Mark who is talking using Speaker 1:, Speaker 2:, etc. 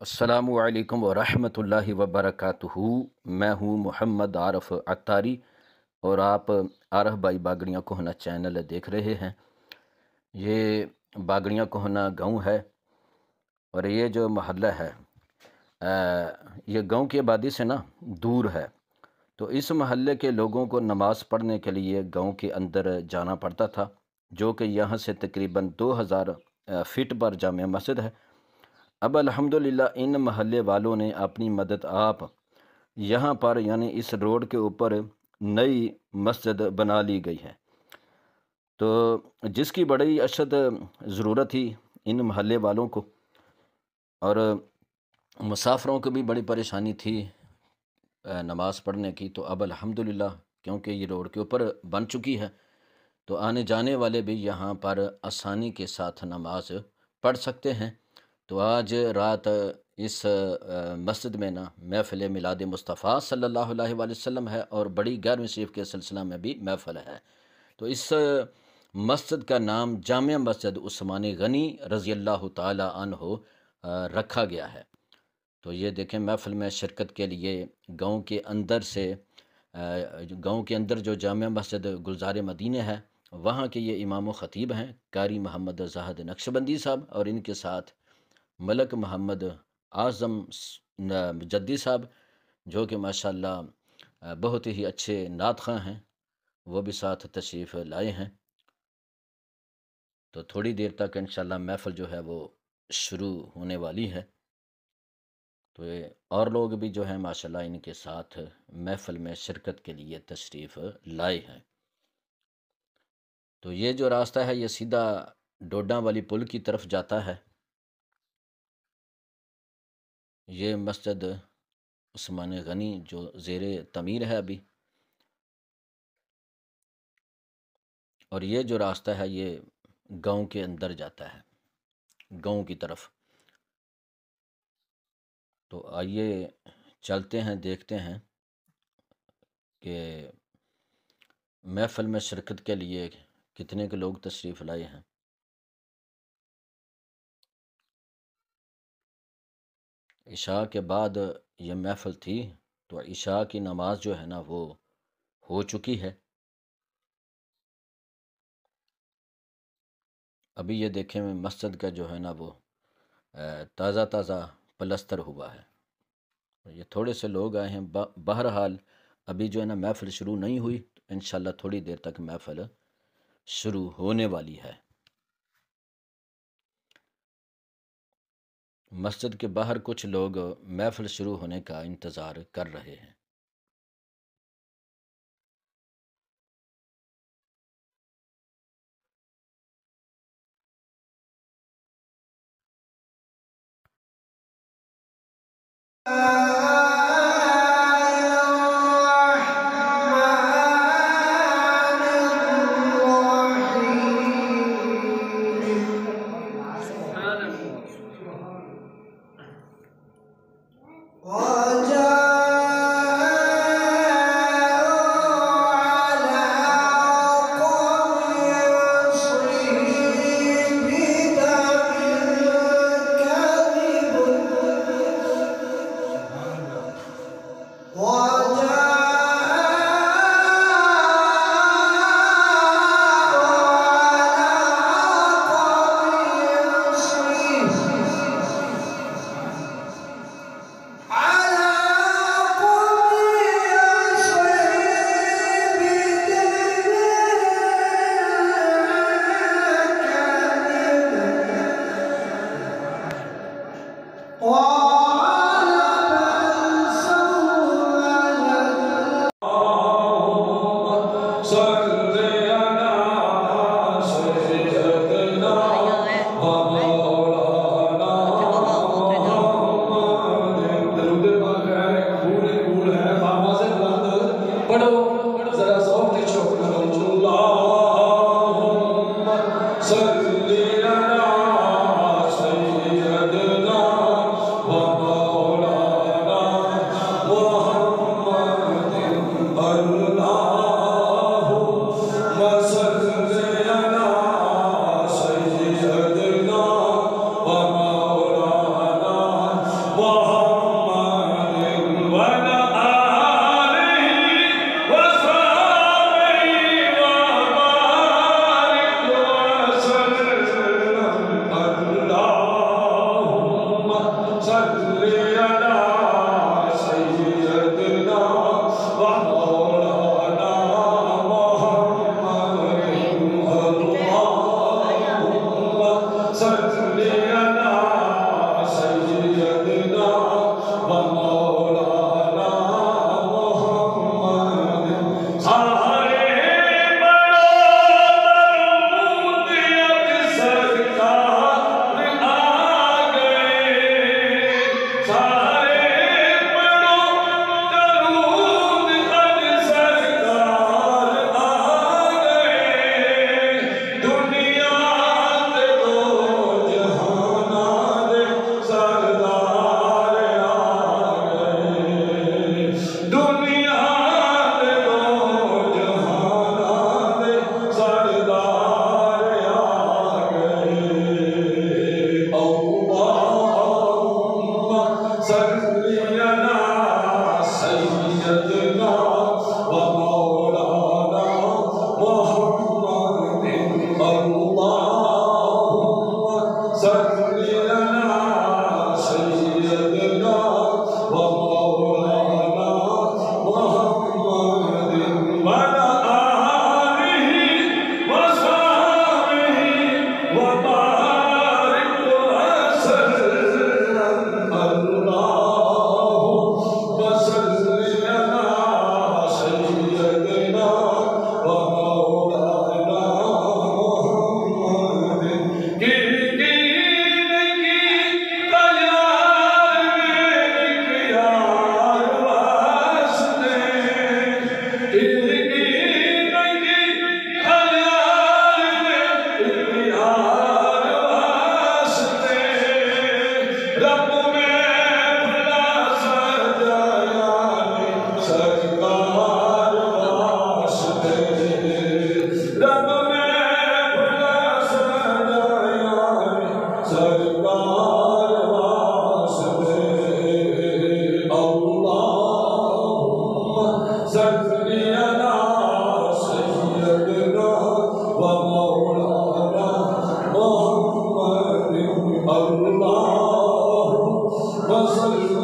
Speaker 1: अस्सलामु अलैकुम वरहमतुल्लाहि वबरकातुहू। मैं हूँ मोहम्मद आरफ अत्तारी और आप आरफ भाई बागड़ियाँ कोहना चैनल देख रहे हैं। ये बागड़ियाँ कोहना गांव है और ये जो महल्ला है ये गांव की आबादी से ना दूर है। तो इस महल्ले के लोगों को नमाज़ पढ़ने के लिए गांव के अंदर जाना पड़ता था, जो कि यहाँ से तकरीबन 2000 फीट पर जामे मस्जिद है। अब अल्हम्दुलिल्लाह इन महल्ले वालों ने अपनी मदद आप यहाँ पर यानी इस रोड के ऊपर नई मस्जिद बना ली गई है, तो जिसकी बड़ी अशद ज़रूरत थी इन महल्ले वालों को, और मुसाफिरों को भी बड़ी परेशानी थी नमाज़ पढ़ने की। तो अब अल्हम्दुलिल्लाह क्योंकि ये रोड के ऊपर बन चुकी है, तो आने जाने वाले भी यहाँ पर आसानी के साथ नमाज पढ़ सकते हैं। तो आज रात इस मस्जिद में ना महफ़िल मिलाद मुस्तफ़ा सल्लल्लाहु अलैहि वसल्लम है और बड़ी 11वीं शरीफ के सिलसिला में भी महफ़िल है। तो इस मस्जिद का नाम जामिया मस्जिद उस्मान गनी रज़ी अल्लाह ताला अन्हो रखा गया है। तो ये देखें, महफ़िल में शिरकत के लिए गांव के अंदर से गांव के अंदर जो जामिया मस्जिद गुलजार मदीने है, वहाँ के ये इमाम व ख़तीब हैं कारी मोहम्मद ज़ाहिद नक्शबंदी साहब, और इनके साथ मलक मोहम्मद आज़म जद्दी साहब, जो कि माशाअल्लाह बहुत ही अच्छे नात ख़वां हैं, वो भी साथ तशरीफ़ लाए हैं। तो थोड़ी देर तक इंशाअल्लाह महफ़िल जो है वो शुरू होने वाली है। तो ये और लोग भी जो हैं माशाअल्लाह इनके साथ महफ़िल में शिरकत के लिए तशरीफ़ लाए हैं। तो ये जो रास्ता है ये सीधा डोडा वाली पुल की तरफ जाता है। ये मस्जिद उस्मान गनी जो ज़ेरे तमीर है अभी, और ये जो रास्ता है ये गांव के अंदर जाता है, गांव की तरफ। तो आइए चलते हैं, देखते हैं कि महफ़िल में शिरकत के लिए कितने के लोग तशरीफ़ लाए हैं। इशा के बाद ये महफ़िल थी, तो इशा की नमाज जो है ना वो हो चुकी है। अभी ये देखें मस्जिद का जो है ना वो ताज़ा ताज़ा प्लस्तर हुआ है। ये थोड़े से लोग आए हैं। बहरहाल अभी जो है ना महफ़िल शुरू नहीं हुई, तो इंशाल्लाह थोड़ी देर तक महफ़िल शुरू होने वाली है। मस्जिद के बाहर कुछ लोग महफ़िल शुरू होने का इंतज़ार कर रहे हैं।
Speaker 2: रब में भला सजाया सरकार वास्ते, रब में भला सजाया सरकार वास्ते। अल्लाहुम्मा सल्ली अला सय्यदना व मौलाना मुहम्मद। अल्लाहुम्मा सल्ली